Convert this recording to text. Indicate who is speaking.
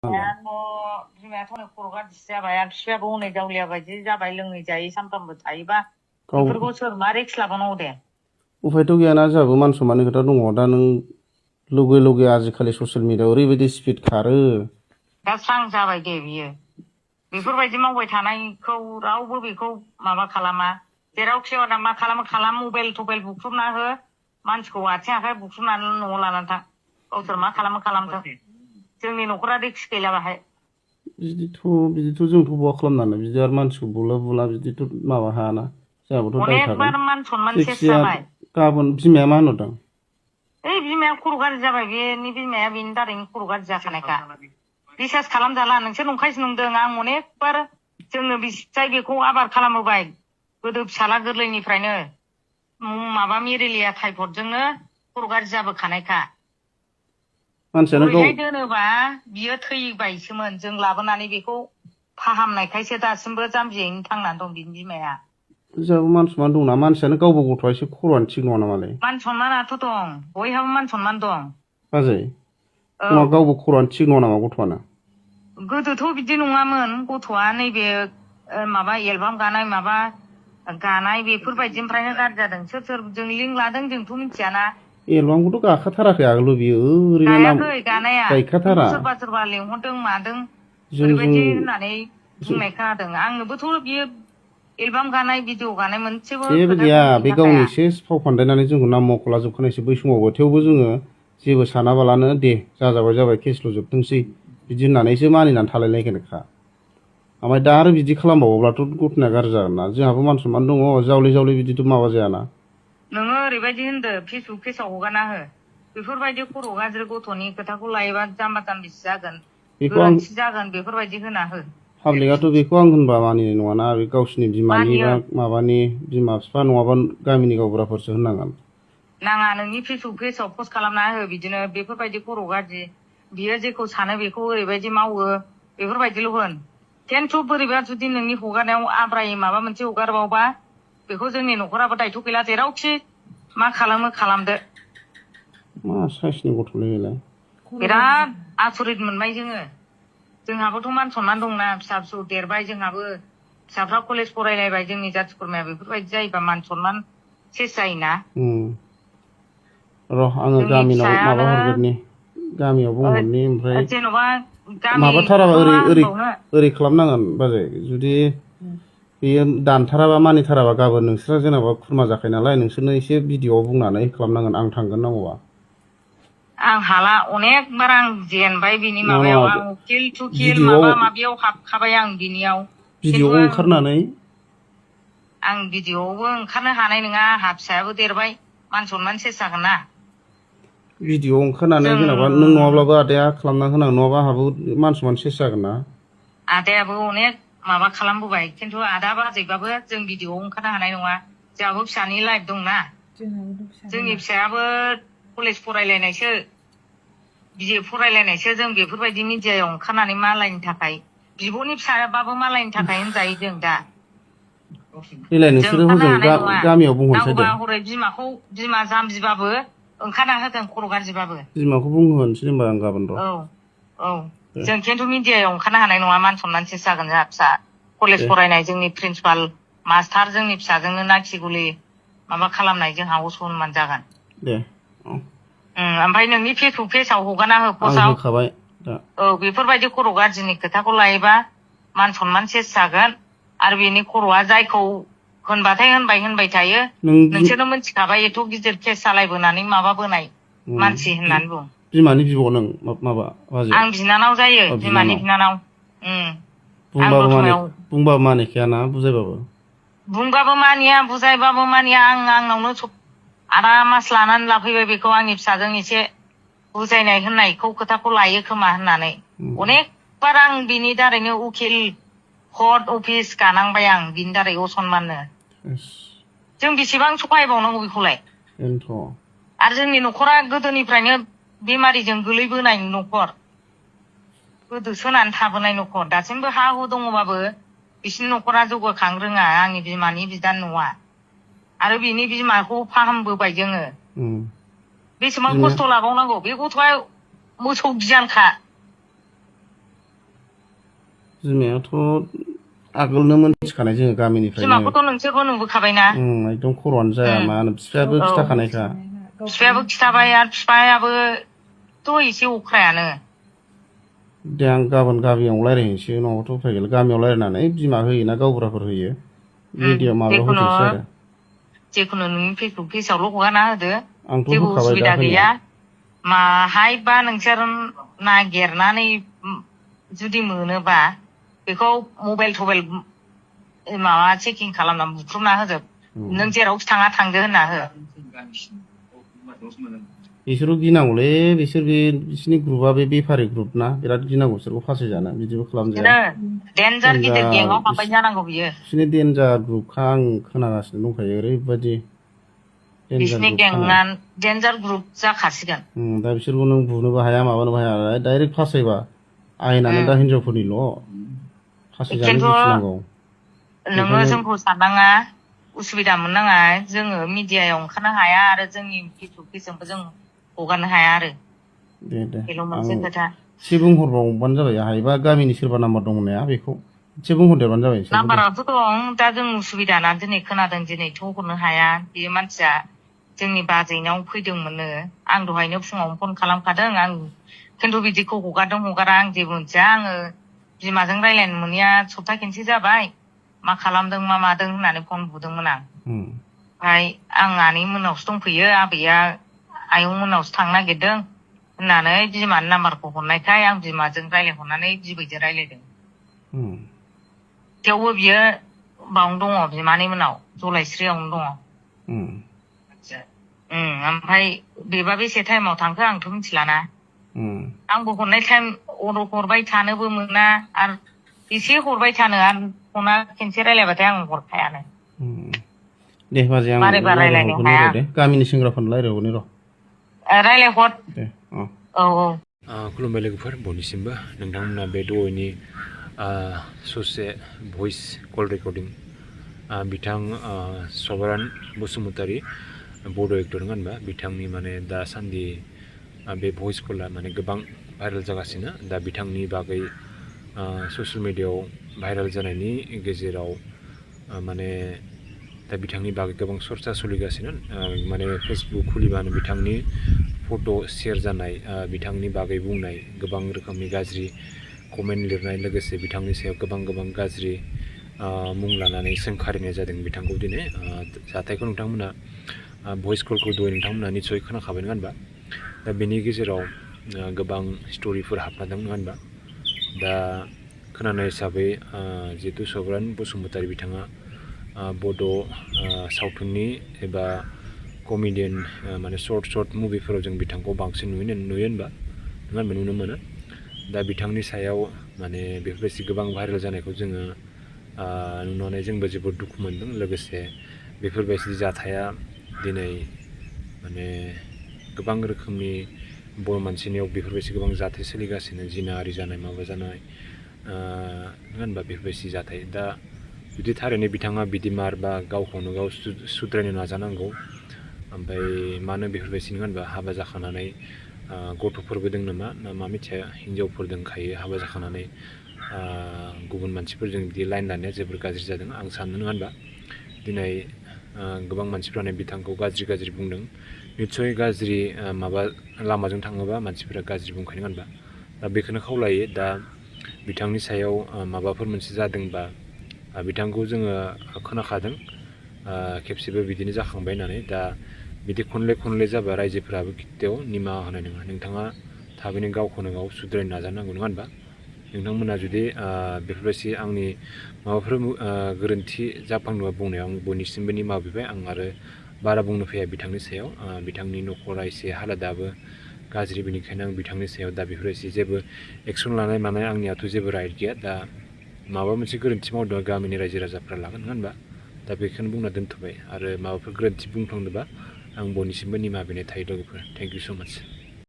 Speaker 1: बिमायाथ' खर' गाज्रि जाबाय आरो बिफायाबो हनै जावलिया बायदि जाबाय लोङै जायै सानफ्रामबो थायोबा बेफोरखौ सोर मा रिक्स लाबावनांगौ दे
Speaker 2: उफायथ' गैयाना जोंहाबो मान सनमाननि खोथा दङ दा नों लगे लगे आजिखालि ससियेल मिडियाआव ओरैबायदि स्पिड खारो
Speaker 1: दा स्रां जाबाय दे बियो बेफोरबायदि मावबाय थानायखौ रावबो बेखौ माबा खालामा जेरावखि दा मा खालाम मबाइल थबाइल बुख्रुबना हो मानसिखौ आथिं आखाइ बुख्रुबनानै न'आव लानानै थां गावसोर मा खालामथों जोंनि न'खरा रिक्स गैला बाहाय
Speaker 2: बिदिथ' जोंथ' बहा खालामनानै बिदि आरो मानसिखौ बुला बिदिथ' माबा हायाना जोंहाबोथ' दाय थागोन
Speaker 1: अनेकबार मान सनमान सेस
Speaker 2: जायखिजाया
Speaker 1: जाबाय
Speaker 2: गाबोन बिमाया मा होनहरदों
Speaker 1: ओइ बिमाया खर' गाज्रि जाबाय बेनि बिमाया बेनि दारैनो खर' गाज्रि जाखानायखा बिसास खालामजाला नोंसोर नंखायसो नंदों आं अनेकबार जोंनो जाय बेखौ आबार खालामहोबाय गोदो फिसाला गोरलैनिफ्रायनो माबा मेलेरिया टाइफयडजोंनो खर' गाज्रि जाबोखानायखा ओरैहाय दोनोबा बियो थैबायसोमोन जों लाबोनानै बेखौ फाहामनायखायसो दासिमबो जाम्बियैनो थांनानै दं बिनि बिमाया
Speaker 2: जोंहाबो मान सनमान दंना मानसियानो गावबा गथ'आ एसे खर'आनो थिग नङा नामालाय
Speaker 1: मान सनमानाथ' दं बयहाबो मान सनमान दं
Speaker 2: बाजै गावबो खर'आनो थिग नङा नामा गथ'आनो
Speaker 1: गोदोथ' बिदि नङामोन गथ'आ नैबे माबा एलबाम गानाय बेफोरबायदिनिफ्रायनो गाज्रि जादों सोर जों लिंक लादों जोंथ' मिथियाना
Speaker 2: एलबामखौथ' गाखाथाराखै आगोल बियो ओरैनो नाम
Speaker 1: गानाया
Speaker 2: गायखाथारा
Speaker 1: सोरबा लेंहरदों मादों ओरैबायदि होननानै बुंनाय खोनादों आंनोबोथ' बियो एलबाम गानाय भिडिअ गानाय मोनसेबो
Speaker 2: जेबो गैया बे गावनि एसे फाव फान्दायनानै जोंखौ नाम मख'लाजोबखानायसो बै समावबो थेवबो जोङो जेबो सानाबालानो दे जाजाबाय केसल' जोबथोंसै बिदि होननानैसो मानिनानै थालायलायखानायखा ओमफ्राय दा आरो बिदि खालामबावोब्लाथ' गथ'ना गाज्रि जागोन ना जोंहाबो मान सनमान दङ जावले बिदिथ' माबा जायाना
Speaker 1: नोङो ओरैबायदि होनदो फेसबुक पेजाव हगारना हो बेफोरबायदि खर' गाज्रि गथ'नि खोथाखौ लायोबा जाम्बा जाम्बिसो जागोन गोरोन्थि जागोन बेफोरबायदि होना हो
Speaker 2: पाब्लिकआथ' बेखौ आं होनबा मानिनाय नङाना बे गावसिनि बिमानि बा माबानि बिमा बिफा नङाबा गामिनि गावबुराफोरसो होननांगोन
Speaker 1: नाङा नोंनि फेसबुक पेजाव पस्ट खालामना हो बिदिनो बेफोरबायदि खर' गाज्रि बियो जेखौ सानो बेखौ ओरैबायदि मावो बेफोरबायदिल' होन खिन्थु बोरैबा जुदि नोंनि हगारनायाव आब्रायै माबा मोनसे हगारबावबा बेखौ जोंनि न'खराबो दायथ' गैला जेरावखि मा खालामदो
Speaker 2: मा साइसनि गथ'लै बेलाय
Speaker 1: बिराद आसरित मोनबाय जोंहाबोथ' मान सनमान दंना फिसा फिसौ देरबाय जोंहाबो फिसाफ्रा कलेज फरायलायबाय जोंनि जाथि खुरमाया बेफोरबायदि जायोबा मान सनमान सेस जायोना
Speaker 2: र' आङो गामिनाव माबा हरगोरनि गामियाव बुंहरनि ओमफ्राय
Speaker 1: जेन'बा
Speaker 2: माबाथाराबा ओरै खालामनांगोन बाजै जुदि बेयो दानथाराबा मानिथाराबा गाबोन नोंसोरा जेनेबा खुरमा जाखायो नालाय नोंसोरनो एसे भिडिअ'आव बुंनानै खालामनांगोन आं थांगोन नांगौबा
Speaker 1: आं हाला अनेकबार आं जेनबाय बिनि माबायाव आं उकिल थुकिल माबा माबियाव हाबखाबाय आं बिनियाव
Speaker 2: भिडिअ'आव ओंखारनानै
Speaker 1: आं भिडिअ'आवबो ओंखारनो हानाय नङा आंहा फिसायाबो देरबाय मान सनमान सेस जागोन ना
Speaker 2: भिडिअ'आव ओंखारनानै जेनेबा नों नङाब्लाबो आदाया खालामना होनांगोन नङाबा आंहाबो मान सनमान सेस जागोन ना
Speaker 1: आदायाबो अनेक माबा खालामबोबाय खिन्थु आदा बाजैबाबो जों भिडिअ'आव ओंखारनो हानाय नङा जोंहाबो फिसानि लाइफ दंना जोंनि फिसायाबो कलेज फरायलायनायसो बिए फरायलायनायसो जों बेफोरबायदि मिडियायाव ओंखारनानै मालायनि थाखाय बिब'नि फिसाबाबो मालायनि थाखाय होनजायो जों दा जों ओंखारनो हानाय नङा नांगौबा हरै बिमा जाम्बिबाबो ओंखारना होथों खर' गाज्रिबाबो
Speaker 2: बिमाखौ बुंहोनोसै होनबा आं गाबोन र'
Speaker 1: औ जों खिन्थु मिडियायाव ओंखारनो हानाय नङा मान सनमान सेस जागोन जोंहा फिसा कलेज फरायनाय जोंनि प्रिन्सिपाल मास्टार जोंनि फिसाजोंनो नाखि गुलि माबा खालामनाय जोंहा असनमान जागोन
Speaker 2: दे
Speaker 1: ओमफ्राय नोंनि फेसबुक पेजाव हगारना हो पस्टआव बेफोरबायदि खर' गाज्रिनि खोथाखौ लायोबा मान सनमान सेस जागोन आरो बेनि खर'आ जायखौ होनबाय थायो नोंसोरनो मिथिखाबाय एथ' गिदिर केस सालायबोनानै माबाबोनाय मानसि होननानै बुं
Speaker 2: बिमानि बिब' नों माबा
Speaker 1: आं बिनानाव जायो बिमानि बिनानाव
Speaker 2: बुंबाबो मानिखायाना
Speaker 1: बुंबाबो मानिया बुजायबाबो मानिया आंनावनो सब आदा मास लानानै लाफैबाय बेखौ आंनि फिसाजों एसे बुजायनाय होननायखौ खोथाखौ लायो खोमा होननानै अनेकबार आं बिनि दारैनो उकिल कर्ट अफिस गानांबाय आं बिनि दारै असनमाननो जों बेसेबां सहायबावनांगौ बेखौलाय आरो जोंनि न'खरा गोदोनिफ्रायनो बेमारिजों गोलैबोनाय न'खर गोदोसोनानै थाबोनाय न'खर दासिमबो हा हु दङबाबो बिसिनि न'खरा जौगाखांनो रोङा आंनि बिमानि बिदा न'आ आरो बिनि बिमाखौ फाहामबोबाय जोङो बेसेबां खस्थ' लाबावनांगौ बे गथ'आ मोसौ गियानखा
Speaker 2: बिमायाथ' आगोलनो मोनथिखानाय जोङो गामिनिफ्रायनो
Speaker 1: बिमाखौथ' नोंसोरबो नुबोखाबायना
Speaker 2: एकदम खर'आनो जाया मा होनो बिफायाबो खिथाखानायखा
Speaker 1: बिफायाबो खिथाबाय आरो बिफायाबोथ' एसे अख्रायानो
Speaker 2: दे आं गाबोन गामियाव रायज्लायहैनोसै नङाबाथ' उफाय गैला गामियाव रायज्लायनानै बिमा होयोना गावबुराफोर होयो मिडियायाव माबायाव होथोंसै आरो
Speaker 1: जेखुनु नोंनि फेसबुक पेजावल' हगारना होदो
Speaker 2: आंथ'
Speaker 1: जेबो
Speaker 2: होखाबाय दा
Speaker 1: उसुबिदा
Speaker 2: होनाया
Speaker 1: गैया माहायबा नोंसोर नागिरनानै जुदि मोनोबा बेखौ मबाइल थबाइल माबा चेकिं खालामनानै बुख्रुबना होजोब नों जेरावखि थाङा थांदो होनना हो
Speaker 2: बिसोरबो गिनांगौलै बिसोर बे बिसोरनि ग्रुपआ बे बेफारि ग्रुप ना बिराद गिनांगौ बिसोरखौ फासायजानो बिदिबो खालामजाया
Speaker 1: डेन्जार गिदिर गेंआव हाबबाय जानांगौ बियो
Speaker 2: बिसोरनि डेन्जार ग्रुपखा आं खोनागासिनो दंखायो ओरैबायदि
Speaker 1: बिसोरनि गेंआ डेन्जार ग्रुप जाखासिगोन
Speaker 2: दा बिसोरखौ नों बुनोबो हाया माबानोबो हाया डाइरेक्ट फासायबा आयेनानो दा हिनजावफोरनिल' फासायजानो गिनांगौ
Speaker 1: नोङो जोंखौ साननाङा उसुबिदा मोननाङा जोङो मिडियायाव ओंखारनो हाया आरो जोंनि फेसबुक पेजजोंबो जों हगारनो हाया आरो
Speaker 2: दे
Speaker 1: बेल' मोनसे खोथा
Speaker 2: एसे बुंहरबावबानो जाबाय हायोबा गामिनि सोरबा नाम्बार दं होननाया बेखौ एसे बुंहरदेरबानो जाबाय
Speaker 1: नाम्बाराथ' दं दा जों उसुबिदा ना दिनै खोनादों दिनैथ' हरनो हाया बे मानसिया जोंनि बाजैनाव फैदोंमोननो आं दहायनो फुङावनो फन खालामखादों आं खिन्थु बिदिखौ हगारदों हगारा आं जेबो मिथिया आङो बिमाजों रायज्लायनो मोनैया सप्ता खनसे जाबाय मा खालामदों मा मादों होननानै फन बुदोंमोन आं ओमफ्राय आं आनै मोननावसो दंफैयो आबैया आयं मोननावसो थांनो नागिरदों होननानै बिमानि नाम्बारखौ हरनायखाय आं बिमाजों रायज्लायहरनानै बिबैजों रायज्लायदों थेवबो बियो बावनो दङ बिमानै मोननाव जलायस्रियावनो दङ ओमफ्राय बेबा बेसे टाइमाव थांखो आंथ' मिथिलाना आंबो हरनाय टाइम हरबाय थानोबो मोना आरो बेसे हरबाय थानो आरो फना खेनसे रायज्लायबाथाय आं हरखायानो
Speaker 2: दे बाजै आं रायज्लायहरगोन र' दे गामिनि सेंग्राफोरनो रायज्लायहरनि र'
Speaker 1: रायज्लायहर
Speaker 2: दे
Speaker 3: खुलुमबाय लोगोफोर बयनिसिमबो नोंथांमोना बे दहायनि ससे भइस कल रेकर्डिं बिथां सभारान बसुमतारी बड' एक्टर नङा होनबा बिथांनि माने दासान्दि बे भइस कलआ माने गोबां भाइरेल जागासिनो दा बिथांनि बागै ससियेल मिडियायाव भाइरेल जानायनि गेजेराव माने दा बिथांनि बागै गोबां चर्चा सोलिगासिनो माने फेसबुक खुलिबानो बिथांनि फट' शेयार जानाय बिथांनि बागै बुंनाय गोबां रोखोमनि गाज्रि कमेन्ट लिरनाय लोगोसे बिथांनि सायाव गोबां गाज्रि मुं लानानै सोंखारिनाय जादों बिथांखौ दिनै जाथायखौ नोंथांमोना भइस कलखौ दहाय नोंथांमोना निस्सय खोनाखाबाय नङा होनबा दा बेनि गेजेराव गोबां स्ट'रिफोर हाबना दं नङा होनबा दा खोनानाय हिसाबै जिहेतु सभारान बसुमतारी बिथाङा बड' सावथुननि एबा कमेडियान माने सर्ट मुभिफोराव जों बिथांखौ बांसिन नुयो होनबा नङा होनबा नुनो मोनो दा बिथांनि सायाव माने बेफोरबायदि गोबां भाइरेल जानायखौ जोङो नुनानै जोंबो जोबोद दुखु मोनदों लोगोसे बेफोरबायदि जाथाया दिनै माने गोबां रोखोमनि बर' मानसिनियाव बेफोरबायदि गोबां जाथाय सोलिगासिनो जिनाहारि जानाय माबा जानाय नङा होनबा बेफोरबायदि जाथाय दा जुदि थारैनो बिथाङा बिदि मार बा गावखौनो गाव सुद्रायनो नाजानांगौ ओमफ्राय मानो बेफोरबायदि नङा होनबा हाबा जाखानानै गथ'फोरबो दं नामा ना मा मिथिया हिनजावफोर दंखायो हाबा जाखानानै गुबुन मानसिफोरजों बिदि लाइन लानाया जोबोर गाज्रि जादों आं सानो नङा होनबा दिनै गोबां मानसिफ्रानो बिथांखौ गाज्रि बुंदों निस्सय गाज्रि माबा लामाजों थाङोबा मानसिफोरा गाज्रि बुंखायो नङा होनबा दा बेखौनो खावलायो दा बिथांनि सायाव माबाफोर मोनसे जादोंबा बिथांखौ जोङो खोनाखादों खेबसेबो बिदिनो जाखांबाय होननानै दा बिदि खनले जाबा रायजोफोराबो खिथायाव निमाहा होनाय नङा नोंथाङा थाबैनो गावखौनो गाव सुद्रायनो नाजानांगौ नङा होनबा नोंथांमोना जुदि बेफोरबायदि आंनि माबाफोर गोरोन्थि जाफ्लांदोंबा बुंनायाव आं बयनिसिमबो निमाहा बिबाय आं आरो बारा बुंनो फैया बिथांनि सायाव बिथांनि न'खरा एसे हालोदाबो गाज्रि बेनिखायनो आं बिथांनि सायाव दा बेफोरबायदि जेबो एक्सन लानाय मानाय आंनियाथ' जेबो राइट गैया दा माबा मोनसे गोरोन्थि मावदों गामिनि रायजो राजाफ्रा लागोन नङा होनबा दा बेखौनो बुंना दोनथ'बाय आरो माबाफोर गोरोन्थि बुंफ्लांदोंबा आं बयनिसिमबो निमाहा बिनाय थायो लोगोफोर थेंक इउ स' माच